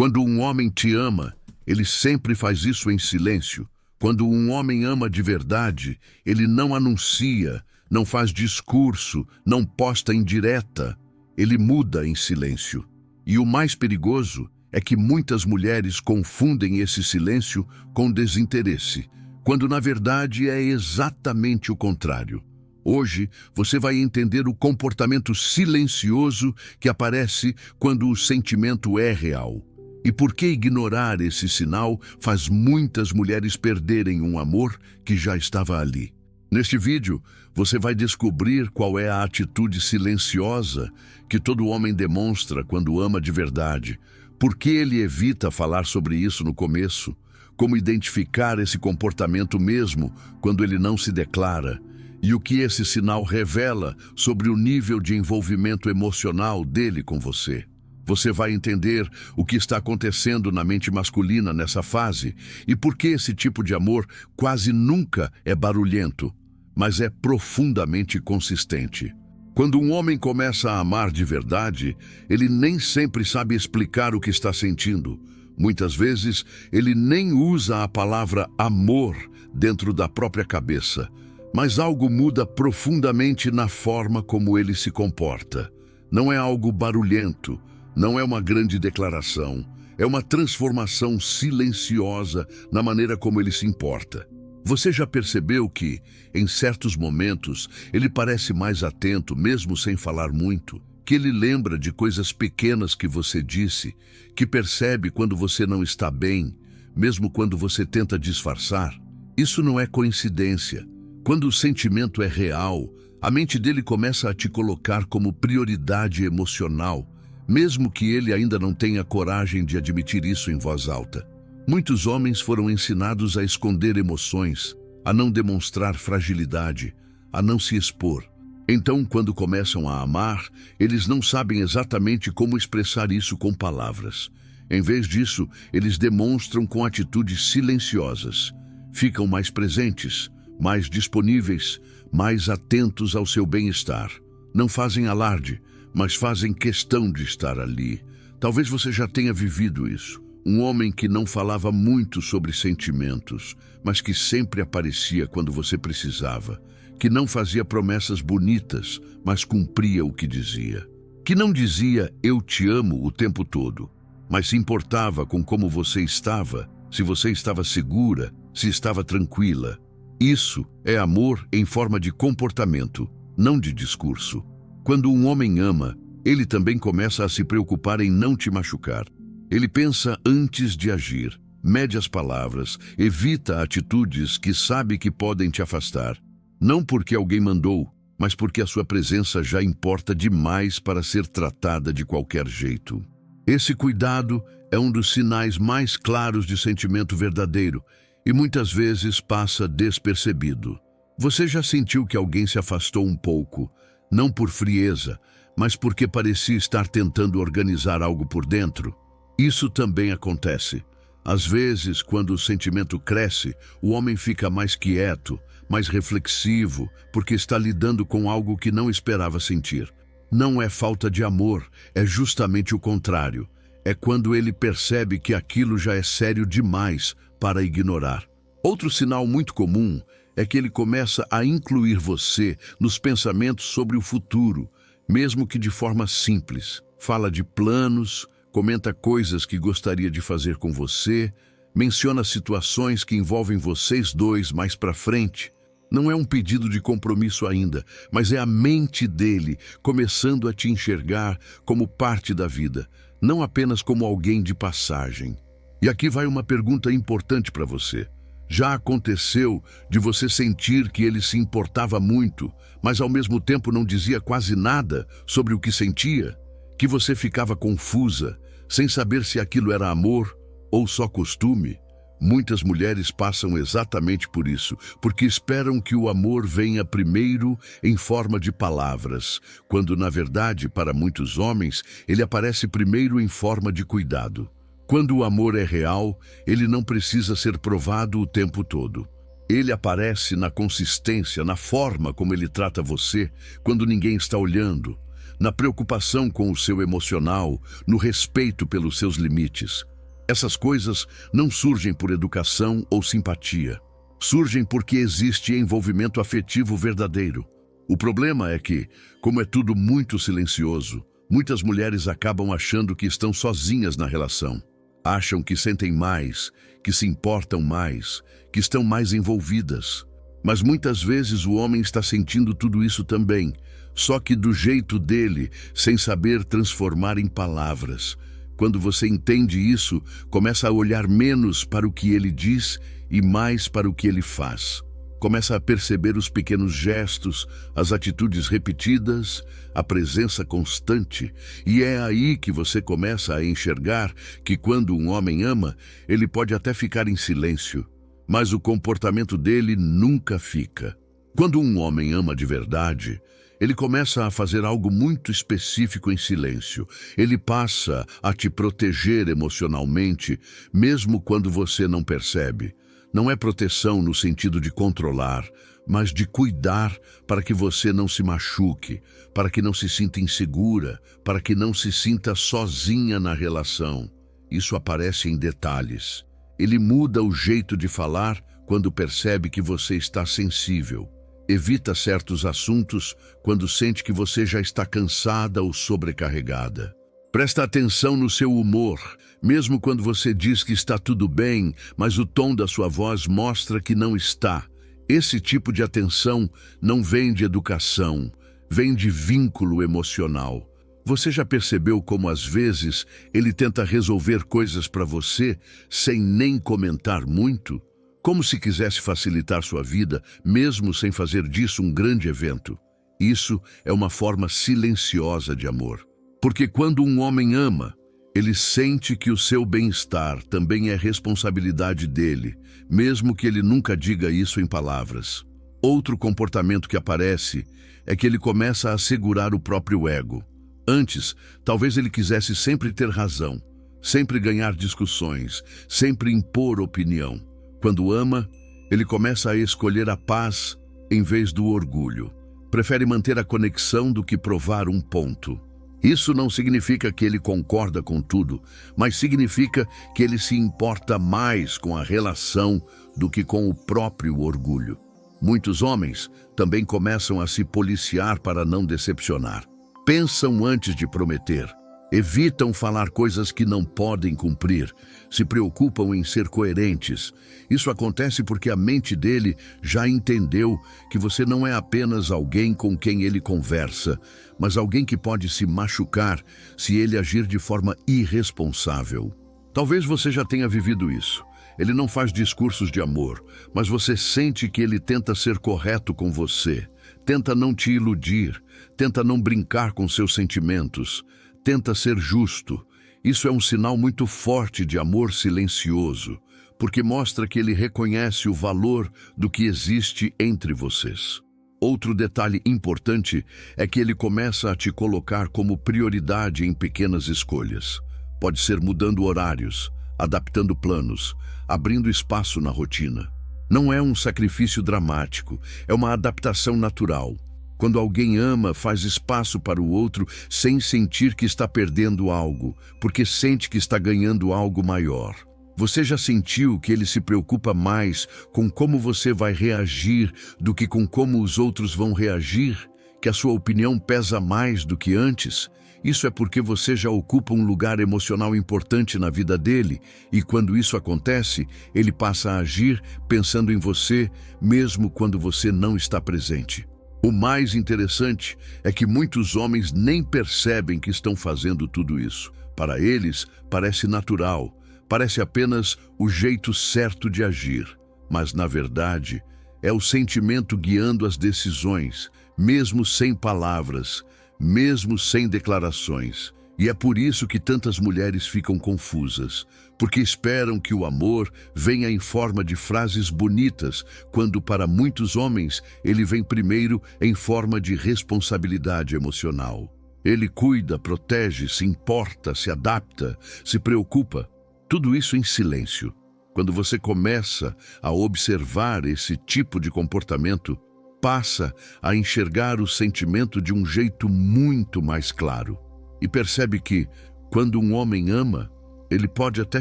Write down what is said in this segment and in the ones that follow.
Quando um homem te ama, ele sempre faz isso em silêncio. Quando um homem ama de verdade, ele não anuncia, não faz discurso, não posta indireta. Ele muda em silêncio. E o mais perigoso é que muitas mulheres confundem esse silêncio com desinteresse, quando na verdade é exatamente o contrário. Hoje você vai entender o comportamento silencioso que aparece quando o sentimento é real. E por que ignorar esse sinal faz muitas mulheres perderem um amor que já estava ali. Neste vídeo, você vai descobrir qual é a atitude silenciosa que todo homem demonstra quando ama de verdade, por que ele evita falar sobre isso no começo, como identificar esse comportamento mesmo quando ele não se declara, e o que esse sinal revela sobre o nível de envolvimento emocional dele com você. Você vai entender o que está acontecendo na mente masculina nessa fase e por que esse tipo de amor quase nunca é barulhento, mas é profundamente consistente. Quando um homem começa a amar de verdade, ele nem sempre sabe explicar o que está sentindo. Muitas vezes, ele nem usa a palavra amor dentro da própria cabeça, mas algo muda profundamente na forma como ele se comporta. Não é algo barulhento, não é uma grande declaração, é uma transformação silenciosa na maneira como ele se importa. Você já percebeu que, em certos momentos, ele parece mais atento, mesmo sem falar muito? Que ele lembra de coisas pequenas que você disse, que percebe quando você não está bem, mesmo quando você tenta disfarçar? Isso não é coincidência. Quando o sentimento é real, a mente dele começa a te colocar como prioridade emocional, mesmo que ele ainda não tenha coragem de admitir isso em voz alta. Muitos homens foram ensinados a esconder emoções, a não demonstrar fragilidade, a não se expor. Então, quando começam a amar, eles não sabem exatamente como expressar isso com palavras. Em vez disso, eles demonstram com atitudes silenciosas. Ficam mais presentes, mais disponíveis, mais atentos ao seu bem-estar. Não fazem alarde, mas fazem questão de estar ali. Talvez você já tenha vivido isso. Um homem que não falava muito sobre sentimentos, mas que sempre aparecia quando você precisava. Que não fazia promessas bonitas, mas cumpria o que dizia. Que não dizia "eu te amo" o tempo todo, mas se importava com como você estava, se você estava segura, se estava tranquila. Isso é amor em forma de comportamento, não de discurso. Quando um homem ama, ele também começa a se preocupar em não te machucar. Ele pensa antes de agir, mede as palavras, evita atitudes que sabe que podem te afastar. Não porque alguém mandou, mas porque a sua presença já importa demais para ser tratada de qualquer jeito. Esse cuidado é um dos sinais mais claros de sentimento verdadeiro e muitas vezes passa despercebido. Você já sentiu que alguém se afastou um pouco, não por frieza, mas porque parecia estar tentando organizar algo por dentro? Isso também acontece. Às vezes, quando o sentimento cresce, o homem fica mais quieto, mais reflexivo, porque está lidando com algo que não esperava sentir. Não é falta de amor, é justamente o contrário. É quando ele percebe que aquilo já é sério demais para ignorar. Outro sinal muito comum é que ele começa a incluir você nos pensamentos sobre o futuro, mesmo que de forma simples. Fala de planos, comenta coisas que gostaria de fazer com você, menciona situações que envolvem vocês dois mais para frente. Não é um pedido de compromisso ainda, mas é a mente dele começando a te enxergar como parte da vida, não apenas como alguém de passagem. E aqui vai uma pergunta importante para você. Já aconteceu de você sentir que ele se importava muito, mas ao mesmo tempo não dizia quase nada sobre o que sentia? Que você ficava confusa, sem saber se aquilo era amor ou só costume? Muitas mulheres passam exatamente por isso, porque esperam que o amor venha primeiro em forma de palavras, quando na verdade, para muitos homens, ele aparece primeiro em forma de cuidado. Quando o amor é real, ele não precisa ser provado o tempo todo. Ele aparece na consistência, na forma como ele trata você, quando ninguém está olhando, na preocupação com o seu emocional, no respeito pelos seus limites. Essas coisas não surgem por educação ou simpatia. Surgem porque existe envolvimento afetivo verdadeiro. O problema é que, como é tudo muito silencioso, muitas mulheres acabam achando que estão sozinhas na relação. Acham que sentem mais, que se importam mais, que estão mais envolvidas. Mas muitas vezes o homem está sentindo tudo isso também, só que do jeito dele, sem saber transformar em palavras. Quando você entende isso, começa a olhar menos para o que ele diz e mais para o que ele faz. Começa a perceber os pequenos gestos, as atitudes repetidas, a presença constante. E é aí que você começa a enxergar que quando um homem ama, ele pode até ficar em silêncio, mas o comportamento dele nunca fica. Quando um homem ama de verdade, ele começa a fazer algo muito específico em silêncio. Ele passa a te proteger emocionalmente, mesmo quando você não percebe. Não é proteção no sentido de controlar, mas de cuidar para que você não se machuque, para que não se sinta insegura, para que não se sinta sozinha na relação. Isso aparece em detalhes. Ele muda o jeito de falar quando percebe que você está sensível. Evita certos assuntos quando sente que você já está cansada ou sobrecarregada. Presta atenção no seu humor, mesmo quando você diz que está tudo bem, mas o tom da sua voz mostra que não está. Esse tipo de atenção não vem de educação, vem de vínculo emocional. Você já percebeu como às vezes ele tenta resolver coisas para você sem nem comentar muito? Como se quisesse facilitar sua vida, mesmo sem fazer disso um grande evento. Isso é uma forma silenciosa de amor. Porque quando um homem ama, ele sente que o seu bem-estar também é responsabilidade dele, mesmo que ele nunca diga isso em palavras. Outro comportamento que aparece é que ele começa a segurar o próprio ego. Antes, talvez ele quisesse sempre ter razão, sempre ganhar discussões, sempre impor opinião. Quando ama, ele começa a escolher a paz em vez do orgulho. Prefere manter a conexão do que provar um ponto. Isso não significa que ele concorda com tudo, mas significa que ele se importa mais com a relação do que com o próprio orgulho. Muitos homens também começam a se policiar para não decepcionar. Pensam antes de prometer. Evitam falar coisas que não podem cumprir, se preocupam em ser coerentes. Isso acontece porque a mente dele já entendeu que você não é apenas alguém com quem ele conversa, mas alguém que pode se machucar se ele agir de forma irresponsável. Talvez você já tenha vivido isso. Ele não faz discursos de amor, mas você sente que ele tenta ser correto com você, tenta não te iludir, tenta não brincar com seus sentimentos, tenta ser justo. Isso é um sinal muito forte de amor silencioso, porque mostra que ele reconhece o valor do que existe entre vocês. Outro detalhe importante é que ele começa a te colocar como prioridade em pequenas escolhas. Pode ser mudando horários, adaptando planos, abrindo espaço na rotina. Não é um sacrifício dramático, é uma adaptação natural. Quando alguém ama, faz espaço para o outro sem sentir que está perdendo algo, porque sente que está ganhando algo maior. Você já sentiu que ele se preocupa mais com como você vai reagir do que com como os outros vão reagir? Que a sua opinião pesa mais do que antes? Isso é porque você já ocupa um lugar emocional importante na vida dele, e quando isso acontece, ele passa a agir pensando em você, mesmo quando você não está presente. O mais interessante é que muitos homens nem percebem que estão fazendo tudo isso. Para eles, parece natural, parece apenas o jeito certo de agir. Mas, na verdade, é o sentimento guiando as decisões, mesmo sem palavras, mesmo sem declarações. E é por isso que tantas mulheres ficam confusas, porque esperam que o amor venha em forma de frases bonitas, quando para muitos homens ele vem primeiro em forma de responsabilidade emocional. Ele cuida, protege, se importa, se adapta, se preocupa. Tudo isso em silêncio. Quando você começa a observar esse tipo de comportamento, passa a enxergar o sentimento de um jeito muito mais claro. E percebe que, quando um homem ama, Ele pode até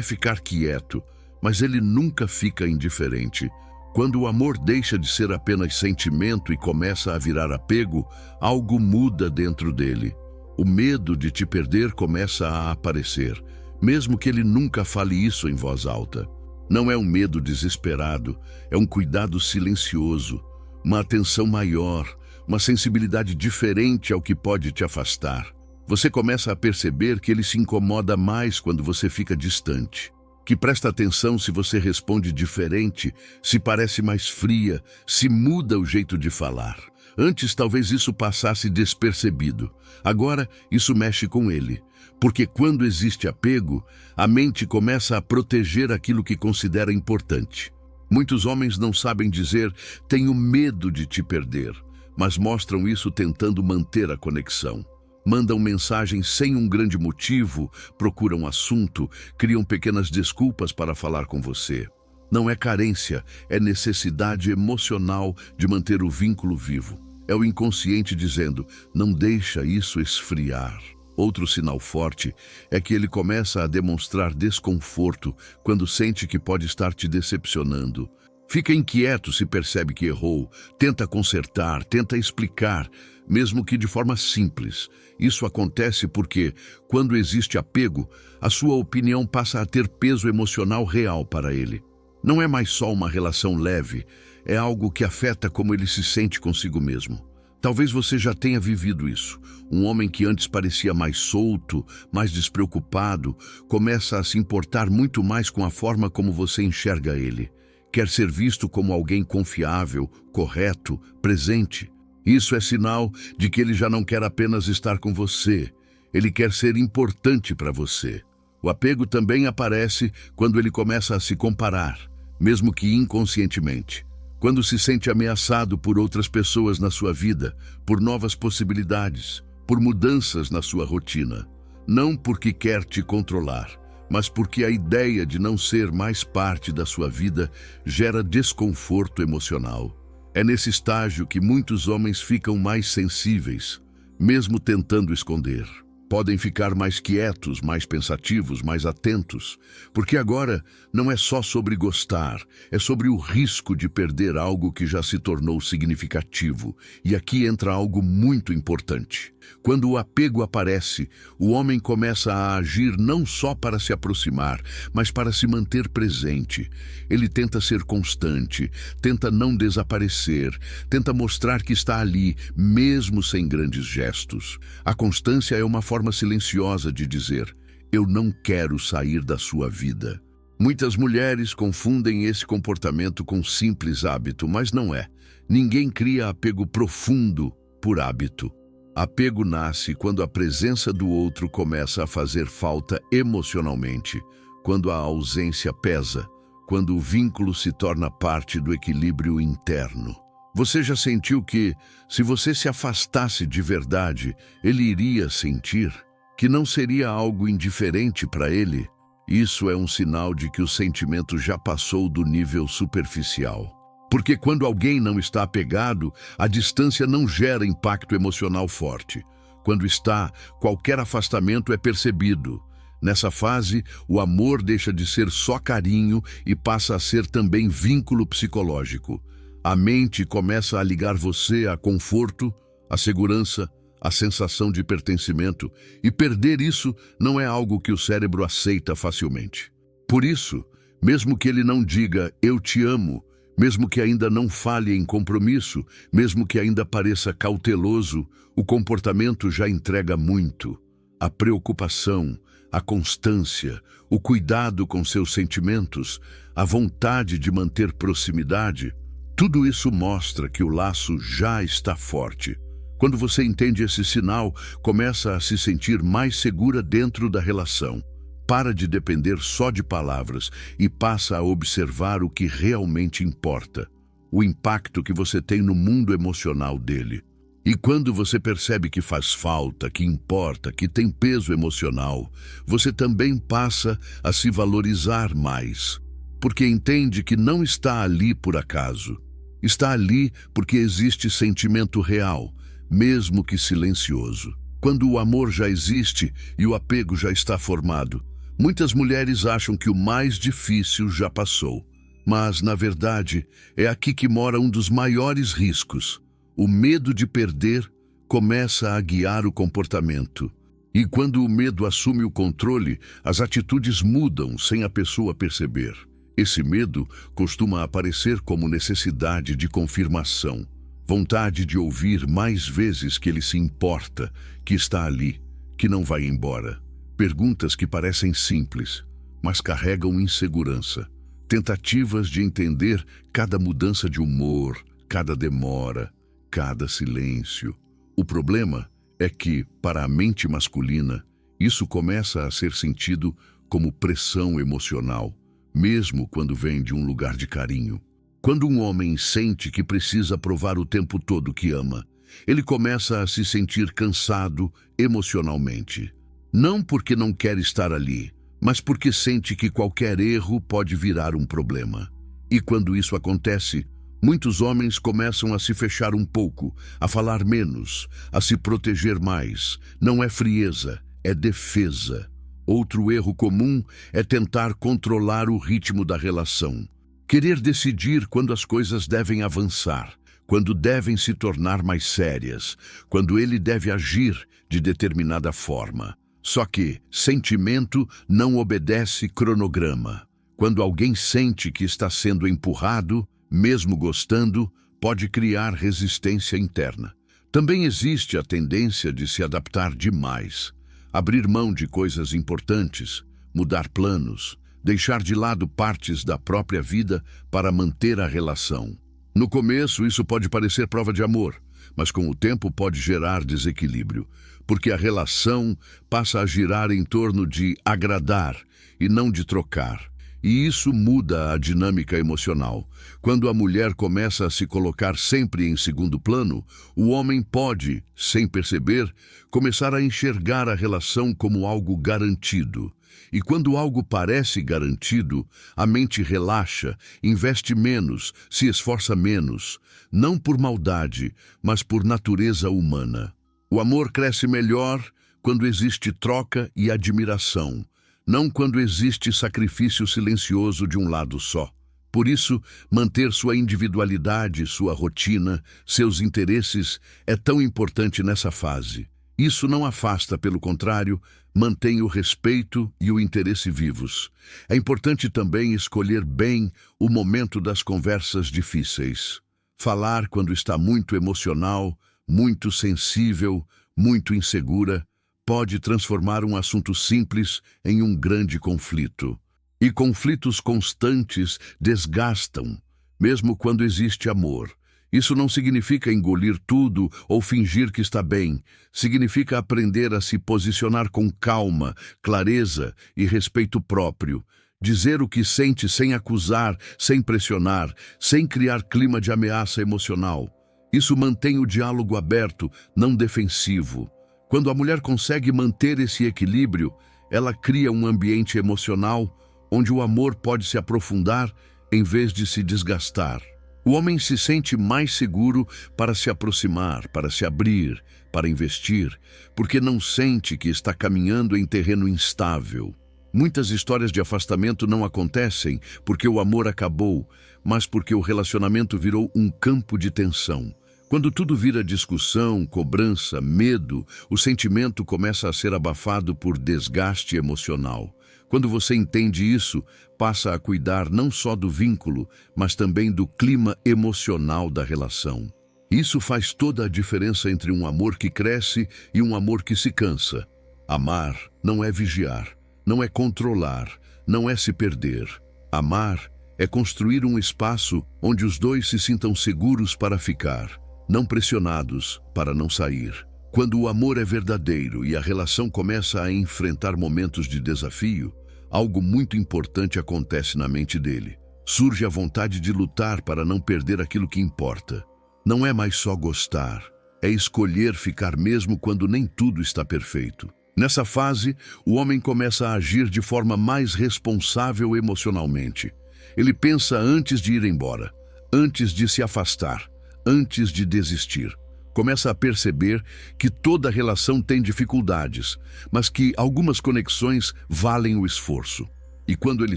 ficar quieto, mas ele nunca fica indiferente. Quando o amor deixa de ser apenas sentimento e começa a virar apego, algo muda dentro dele. O medo de te perder começa a aparecer, mesmo que ele nunca fale isso em voz alta. Não é um medo desesperado, é um cuidado silencioso, uma atenção maior, uma sensibilidade diferente ao que pode te afastar. Você começa a perceber que ele se incomoda mais quando você fica distante, que presta atenção se você responde diferente, se parece mais fria, se muda o jeito de falar. Antes talvez isso passasse despercebido. Agora isso mexe com ele, porque quando existe apego, a mente começa a proteger aquilo que considera importante. Muitos homens não sabem dizer "tenho medo de te perder", mas mostram isso tentando manter a conexão. Mandam mensagens sem um grande motivo, procuram assunto, criam pequenas desculpas para falar com você. Não é carência, é necessidade emocional de manter o vínculo vivo. É o inconsciente dizendo, não deixa isso esfriar. Outro sinal forte é que ele começa a demonstrar desconforto quando sente que pode estar te decepcionando. Fica inquieto se percebe que errou, tenta consertar, tenta explicar, mesmo que de forma simples. Isso acontece porque, quando existe apego, a sua opinião passa a ter peso emocional real para ele. Não é mais só uma relação leve, é algo que afeta como ele se sente consigo mesmo. Talvez você já tenha vivido isso. Um homem que antes parecia mais solto, mais despreocupado, começa a se importar muito mais com a forma como você enxerga ele. Quer ser visto como alguém confiável, correto, presente. Isso é sinal de que ele já não quer apenas estar com você. Ele quer ser importante para você. O apego também aparece quando ele começa a se comparar, mesmo que inconscientemente. Quando se sente ameaçado por outras pessoas na sua vida, por novas possibilidades, por mudanças na sua rotina. Não porque quer te controlar, mas porque a ideia de não ser mais parte da sua vida gera desconforto emocional. É nesse estágio que muitos homens ficam mais sensíveis, mesmo tentando esconder. Podem ficar mais quietos, mais pensativos, mais atentos, porque agora não é só sobre gostar, é sobre o risco de perder algo que já se tornou significativo. E aqui entra algo muito importante. Quando o apego aparece, o homem começa a agir não só para se aproximar, mas para se manter presente. Ele tenta ser constante, tenta não desaparecer, tenta mostrar que está ali, mesmo sem grandes gestos. A constância é uma forma silenciosa de dizer, eu não quero sair da sua vida. Muitas mulheres confundem esse comportamento com simples hábito, mas não é. Ninguém cria apego profundo por hábito. Apego nasce quando a presença do outro começa a fazer falta emocionalmente, quando a ausência pesa, quando o vínculo se torna parte do equilíbrio interno. Você já sentiu que, se você se afastasse de verdade, ele iria sentir? Que não seria algo indiferente para ele? Isso é um sinal de que o sentimento já passou do nível superficial. Porque quando alguém não está apegado, a distância não gera impacto emocional forte. Quando está, qualquer afastamento é percebido. Nessa fase, o amor deixa de ser só carinho e passa a ser também vínculo psicológico. A mente começa a ligar você a conforto, a segurança, a sensação de pertencimento, e perder isso não é algo que o cérebro aceita facilmente. Por isso, mesmo que ele não diga "eu te amo", mesmo que ainda não fale em compromisso, mesmo que ainda pareça cauteloso, o comportamento já entrega muito. A preocupação, a constância, o cuidado com seus sentimentos, a vontade de manter proximidade, tudo isso mostra que o laço já está forte. Quando você entende esse sinal, começa a se sentir mais segura dentro da relação. Para de depender só de palavras e passa a observar o que realmente importa, o impacto que você tem no mundo emocional dele. E quando você percebe que faz falta, que importa, que tem peso emocional, você também passa a se valorizar mais, porque entende que não está ali por acaso. Está ali porque existe sentimento real, mesmo que silencioso. Quando o amor já existe e o apego já está formado, Muitas mulheres acham que o mais difícil já passou, mas, na verdade, é aqui que mora um dos maiores riscos. O medo de perder começa a guiar o comportamento. E quando o medo assume o controle, as atitudes mudam sem a pessoa perceber. Esse medo costuma aparecer como necessidade de confirmação, vontade de ouvir mais vezes que ele se importa, que está ali, que não vai embora. Perguntas que parecem simples, mas carregam insegurança. Tentativas de entender cada mudança de humor, cada demora, cada silêncio. O problema é que, para a mente masculina, isso começa a ser sentido como pressão emocional, mesmo quando vem de um lugar de carinho. Quando um homem sente que precisa provar o tempo todo que ama, ele começa a se sentir cansado emocionalmente. Não porque não quer estar ali, mas porque sente que qualquer erro pode virar um problema. E quando isso acontece, muitos homens começam a se fechar um pouco, a falar menos, a se proteger mais. Não é frieza, é defesa. Outro erro comum é tentar controlar o ritmo da relação. Querer decidir quando as coisas devem avançar, quando devem se tornar mais sérias, quando ele deve agir de determinada forma. Só que sentimento não obedece cronograma. Quando alguém sente que está sendo empurrado, mesmo gostando, pode criar resistência interna. Também existe a tendência de se adaptar demais, abrir mão de coisas importantes, mudar planos, deixar de lado partes da própria vida para manter a relação. No começo, isso pode parecer prova de amor, mas com o tempo pode gerar desequilíbrio, porque a relação passa a girar em torno de agradar e não de trocar. E isso muda a dinâmica emocional. Quando a mulher começa a se colocar sempre em segundo plano, o homem pode, sem perceber, começar a enxergar a relação como algo garantido. E quando algo parece garantido, a mente relaxa, investe menos, se esforça menos, não por maldade, mas por natureza humana. O amor cresce melhor quando existe troca e admiração, não quando existe sacrifício silencioso de um lado só. Por isso, manter sua individualidade, sua rotina, seus interesses é tão importante nessa fase. Isso não afasta, pelo contrário, mantém o respeito e o interesse vivos. É importante também escolher bem o momento das conversas difíceis. Falar quando está muito emocional, muito sensível, muito insegura, pode transformar um assunto simples em um grande conflito. E conflitos constantes desgastam, mesmo quando existe amor. Isso não significa engolir tudo ou fingir que está bem. Significa aprender a se posicionar com calma, clareza e respeito próprio. Dizer o que sente sem acusar, sem pressionar, sem criar clima de ameaça emocional. Isso mantém o diálogo aberto, não defensivo. Quando a mulher consegue manter esse equilíbrio, ela cria um ambiente emocional onde o amor pode se aprofundar em vez de se desgastar. O homem se sente mais seguro para se aproximar, para se abrir, para investir, porque não sente que está caminhando em terreno instável. Muitas histórias de afastamento não acontecem porque o amor acabou, mas porque o relacionamento virou um campo de tensão. Quando tudo vira discussão, cobrança, medo, o sentimento começa a ser abafado por desgaste emocional. Quando você entende isso, passa a cuidar não só do vínculo, mas também do clima emocional da relação. Isso faz toda a diferença entre um amor que cresce e um amor que se cansa. Amar não é vigiar, não é controlar, não é se perder. Amar é construir um espaço onde os dois se sintam seguros para ficar, não pressionados para não sair. Quando o amor é verdadeiro e a relação começa a enfrentar momentos de desafio, algo muito importante acontece na mente dele. Surge a vontade de lutar para não perder aquilo que importa. Não é mais só gostar, é escolher ficar mesmo quando nem tudo está perfeito. Nessa fase, o homem começa a agir de forma mais responsável emocionalmente. Ele pensa antes de ir embora, antes de se afastar, antes de desistir. Começa a perceber que toda relação tem dificuldades, mas que algumas conexões valem o esforço. E quando ele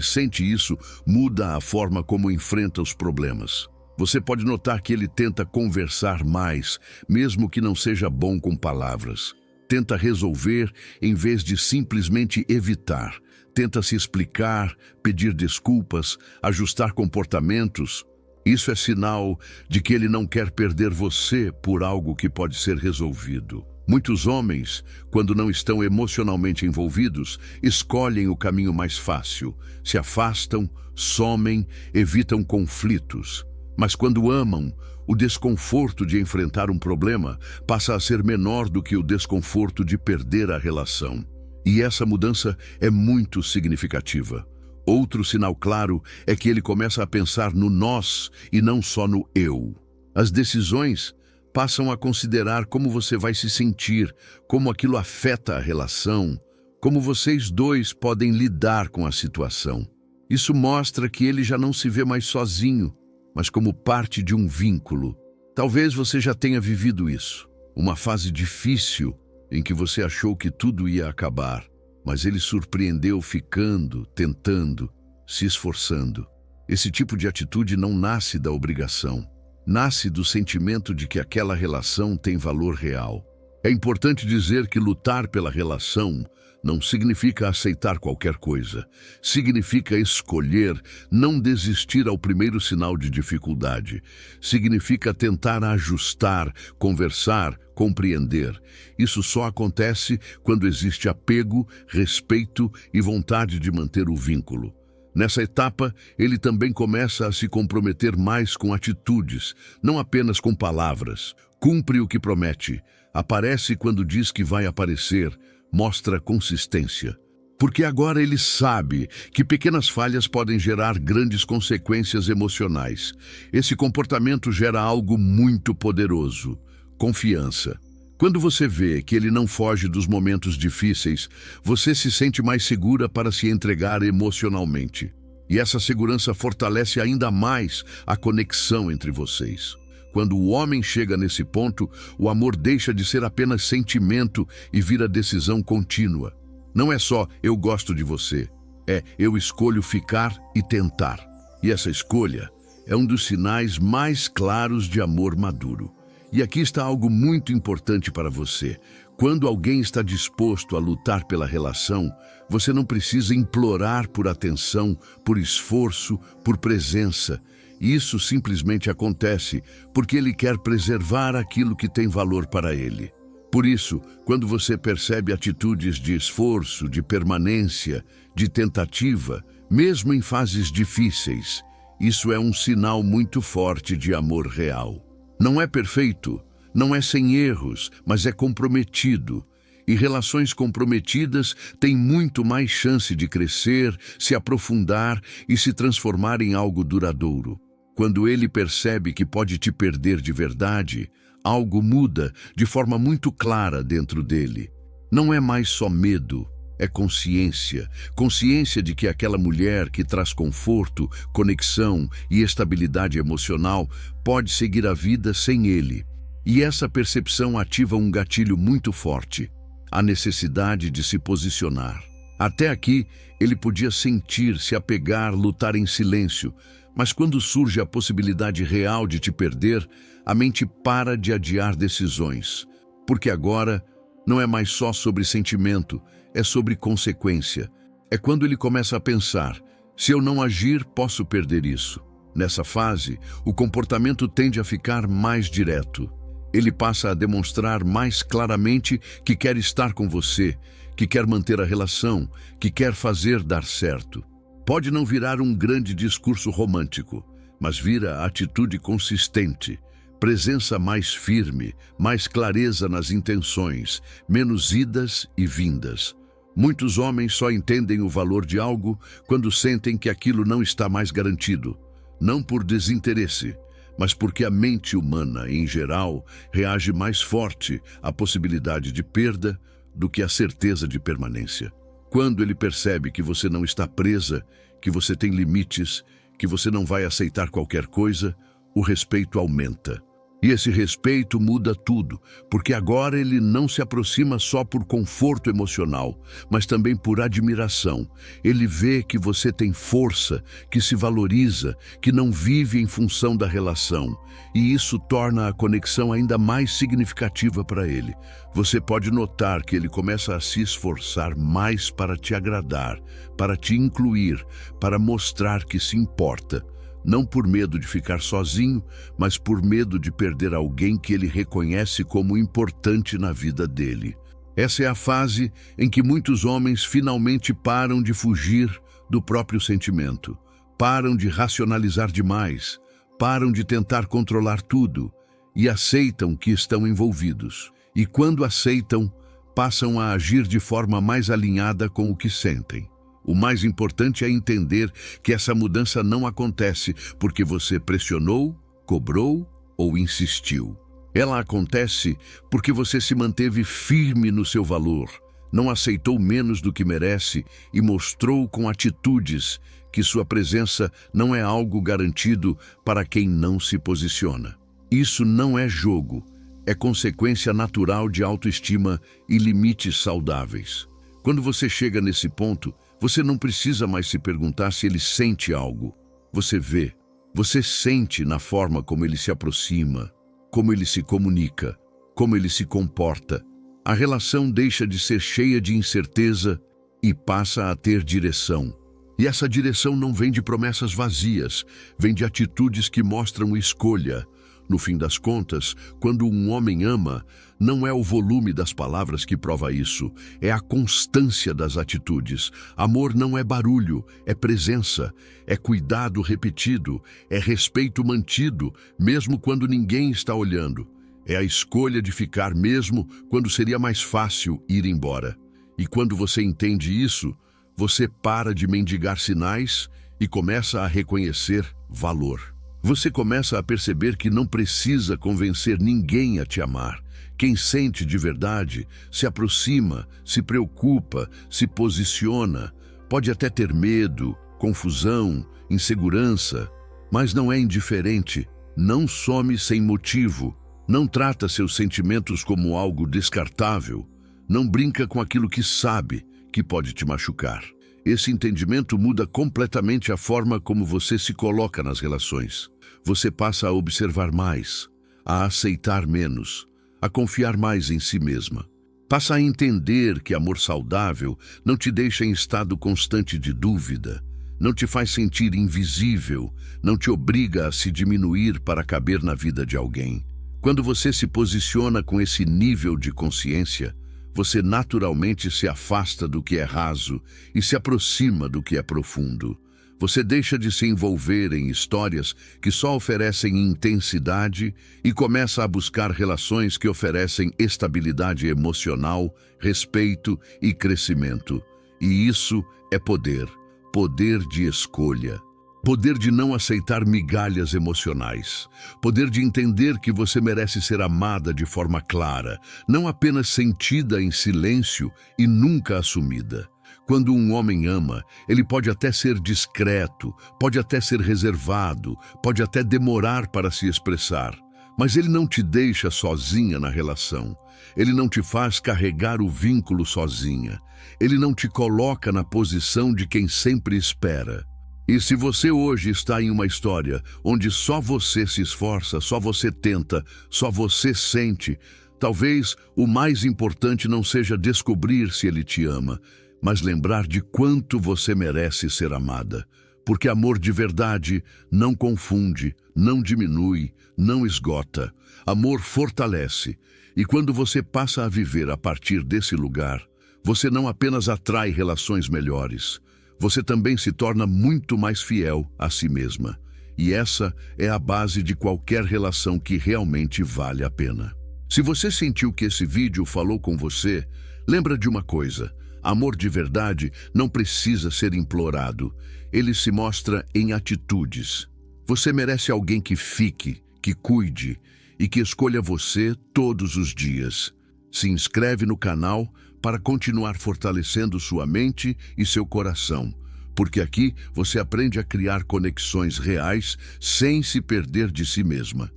sente isso, muda a forma como enfrenta os problemas. Você pode notar que ele tenta conversar mais, mesmo que não seja bom com palavras. Tenta resolver em vez de simplesmente evitar. Tenta se explicar, pedir desculpas, ajustar comportamentos. Isso é sinal de que ele não quer perder você por algo que pode ser resolvido. Muitos homens, quando não estão emocionalmente envolvidos, escolhem o caminho mais fácil, se afastam, somem, evitam conflitos. Mas quando amam, o desconforto de enfrentar um problema passa a ser menor do que o desconforto de perder a relação. E essa mudança é muito significativa. Outro sinal claro é que ele começa a pensar no nós e não só no eu. As decisões passam a considerar como você vai se sentir, como aquilo afeta a relação, como vocês dois podem lidar com a situação. Isso mostra que ele já não se vê mais sozinho, mas como parte de um vínculo. Talvez você já tenha vivido isso. Uma fase difícil em que você achou que tudo ia acabar, mas ele surpreendeu ficando, tentando, se esforçando. Esse tipo de atitude não nasce da obrigação. Nasce do sentimento de que aquela relação tem valor real. É importante dizer que lutar pela relação não significa aceitar qualquer coisa. Significa escolher não desistir ao primeiro sinal de dificuldade. Significa tentar ajustar, conversar, compreender. Isso só acontece quando existe apego, respeito e vontade de manter o vínculo. Nessa etapa, ele também começa a se comprometer mais com atitudes, não apenas com palavras. Cumpre o que promete, aparece quando diz que vai aparecer, mostra consistência. Porque agora ele sabe que pequenas falhas podem gerar grandes consequências emocionais. Esse comportamento gera algo muito poderoso: confiança. Quando você vê que ele não foge dos momentos difíceis, você se sente mais segura para se entregar emocionalmente. E essa segurança fortalece ainda mais a conexão entre vocês. Quando o homem chega nesse ponto, o amor deixa de ser apenas sentimento e vira decisão contínua. Não é só eu gosto de você, é eu escolho ficar e tentar. E essa escolha é um dos sinais mais claros de amor maduro. E aqui está algo muito importante para você. Quando alguém está disposto a lutar pela relação, você não precisa implorar por atenção, por esforço, por presença. Isso simplesmente acontece porque ele quer preservar aquilo que tem valor para ele. Por isso, quando você percebe atitudes de esforço, de permanência, de tentativa, mesmo em fases difíceis, isso é um sinal muito forte de amor real. Não é perfeito, não é sem erros, mas é comprometido. E relações comprometidas têm muito mais chance de crescer, se aprofundar e se transformar em algo duradouro. Quando ele percebe que pode te perder de verdade, algo muda de forma muito clara dentro dele. Não é mais só medo, é consciência. Consciência de que aquela mulher que traz conforto, conexão e estabilidade emocional pode seguir a vida sem ele. E essa percepção ativa um gatilho muito forte: a necessidade de se posicionar. Até aqui, ele podia sentir, se apegar, lutar em silêncio, mas quando surge a possibilidade real de te perder, a mente para de adiar decisões. Porque agora não é mais só sobre sentimento, é sobre consequência. É quando ele começa a pensar: se eu não agir, posso perder isso. Nessa fase, o comportamento tende a ficar mais direto. Ele passa a demonstrar mais claramente que quer estar com você, que quer manter a relação, que quer fazer dar certo. Pode não virar um grande discurso romântico, mas vira atitude consistente, presença mais firme, mais clareza nas intenções, menos idas e vindas. Muitos homens só entendem o valor de algo quando sentem que aquilo não está mais garantido, não por desinteresse, mas porque a mente humana, em geral, reage mais forte à possibilidade de perda do que à certeza de permanência. Quando ele percebe que você não está presa, que você tem limites, que você não vai aceitar qualquer coisa, o respeito aumenta. E esse respeito muda tudo, porque agora ele não se aproxima só por conforto emocional, mas também por admiração. Ele vê que você tem força, que se valoriza, que não vive em função da relação. E isso torna a conexão ainda mais significativa para ele. Você pode notar que ele começa a se esforçar mais para te agradar, para te incluir, para mostrar que se importa. Não por medo de ficar sozinho, mas por medo de perder alguém que ele reconhece como importante na vida dele. Essa é a fase em que muitos homens finalmente param de fugir do próprio sentimento, param de racionalizar demais, param de tentar controlar tudo e aceitam que estão envolvidos. E quando aceitam, passam a agir de forma mais alinhada com o que sentem. O mais importante é entender que essa mudança não acontece porque você pressionou, cobrou ou insistiu. Ela acontece porque você se manteve firme no seu valor, não aceitou menos do que merece e mostrou com atitudes que sua presença não é algo garantido para quem não se posiciona. Isso não é jogo, é consequência natural de autoestima e limites saudáveis. Quando você chega nesse ponto, você não precisa mais se perguntar se ele sente algo. Você vê, você sente na forma como ele se aproxima, como ele se comunica, como ele se comporta. A relação deixa de ser cheia de incerteza e passa a ter direção. E essa direção não vem de promessas vazias, vem de atitudes que mostram escolha. No fim das contas, quando um homem ama, não é o volume das palavras que prova isso, é a constância das atitudes. Amor não é barulho, é presença, é cuidado repetido, é respeito mantido, mesmo quando ninguém está olhando. É a escolha de ficar mesmo quando seria mais fácil ir embora. E quando você entende isso, você para de mendigar sinais e começa a reconhecer valor. Você começa a perceber que não precisa convencer ninguém a te amar. Quem sente de verdade se aproxima, se preocupa, se posiciona. Pode até ter medo, confusão, insegurança, mas não é indiferente, não some sem motivo, não trata seus sentimentos como algo descartável, não brinca com aquilo que sabe que pode te machucar. Esse entendimento muda completamente a forma como você se coloca nas relações. Você passa a observar mais, a aceitar menos, a confiar mais em si mesma. Passa a entender que amor saudável não te deixa em estado constante de dúvida, não te faz sentir invisível, não te obriga a se diminuir para caber na vida de alguém. Quando você se posiciona com esse nível de consciência, você naturalmente se afasta do que é raso e se aproxima do que é profundo. Você deixa de se envolver em histórias que só oferecem intensidade e começa a buscar relações que oferecem estabilidade emocional, respeito e crescimento. E isso é poder, poder de escolha. Poder de não aceitar migalhas emocionais. Poder de entender que você merece ser amada de forma clara, não apenas sentida em silêncio e nunca assumida. Quando um homem ama, ele pode até ser discreto, pode até ser reservado, pode até demorar para se expressar, mas ele não te deixa sozinha na relação. Ele não te faz carregar o vínculo sozinha. Ele não te coloca na posição de quem sempre espera. E se você hoje está em uma história onde só você se esforça, só você tenta, só você sente, talvez o mais importante não seja descobrir se ele te ama, mas lembrar de quanto você merece ser amada. Porque amor de verdade não confunde, não diminui, não esgota. Amor fortalece. E quando você passa a viver a partir desse lugar, você não apenas atrai relações melhores, você também se torna muito mais fiel a si mesma. E essa é a base de qualquer relação que realmente vale a pena. Se você sentiu que esse vídeo falou com você, lembra de uma coisa: amor de verdade não precisa ser implorado. Ele se mostra em atitudes. Você merece alguém que fique, que cuide e que escolha você todos os dias. Se inscreve no canal para continuar fortalecendo sua mente e seu coração, porque aqui você aprende a criar conexões reais sem se perder de si mesma.